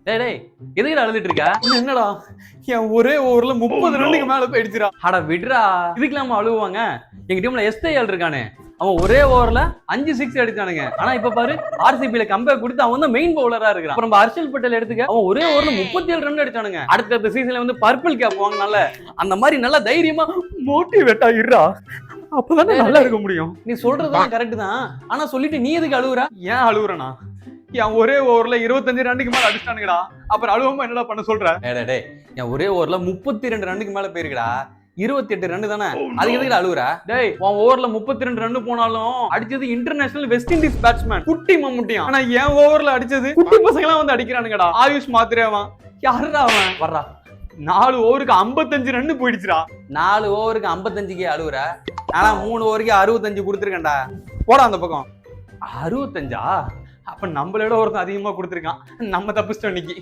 டேய் டேய் எதுக்குடா அழுதுட்டு இருக்க? என்னடா என் ஒரே ஓவர்ல 30 ரன்னுக்கு மேல போயிடுச்சுடா. அட விடுறா, இதுக்கெல்லாம் அழுவாங்க. எங்க டீம்ல எஸ்ஐஎல் இருக்கானே, அவன் ஒரே ஓவர்ல 5 6 அடிச்சானுங்க. ஆனா இப்ப பாரு ஆர்சிபில கம்பேக் கொடுத்து அவன் தான் மெயின் பவுலரா இருக்கான். அப்புறம் ஹர்ஷல் பட்டேல் எடுத்துக்க, அவன் ஒரே ஓவர்ல 37 ரன் அடிச்சானுங்க. அடுத்த சீசன்ல வந்து பர்பிள் கேப் வாங்கினால அந்த மாதிரி நல்லா தைரியமா மோட்டிவேட் ஆகிடுறா. அப்பதானே நல்லா இருக்க முடியும். நீ சொல்றதுதான் கரெக்ட் தான், ஆனா சொல்லிட்டு நீ எதுக்கு அழுவுற? ஏன் அழுவுறனா? என் ஒரே ஓவர்ல 25 ரன்னுக்கு மேல அடிச்சிட்டானுங்கடா. அப்புறம் அழுவாம என்னடா பண்ண சொல்ற? டேய் என் ஒரே ஓவர்ல 32 ரன்னுக்கு மேல போயிருக்குடா. 28 ரன் தானே, அதுக்கு எதுக்கு அழுவுற? டேய் உன் ஓவர்ல 32 ரன் போனாலும் அடிச்சது இன்டர்நேஷனல் வெஸ்ட் இண்டீஸ் பேட்ஸ்மேன் குட்டி மம்முட்டியான். ஆனா என் ஓவர்ல அடிச்சது குட்டி பசங்க எல்லாம் வந்து அடிக்கிறானுங்கடா. ஆயுஷ் மாத்திரேவான் யாருடா அவன்? வர்றா 4 ஓவருக்கு 55 ரன் போயிடுச்சுடா. 4 ஓவருக்கு 55க்கு அழுவுற? ஆனா 3 ஓவருக்கு 65 கொடுத்துருக்கேன்டா. போடா அந்த பக்கம். 65? அப்ப நம்மளோட ஒருத்தன் அதிகமா கொடுத்துருக்கான். நம்ம தப்பிச்சிட்டோம் இன்னைக்கு.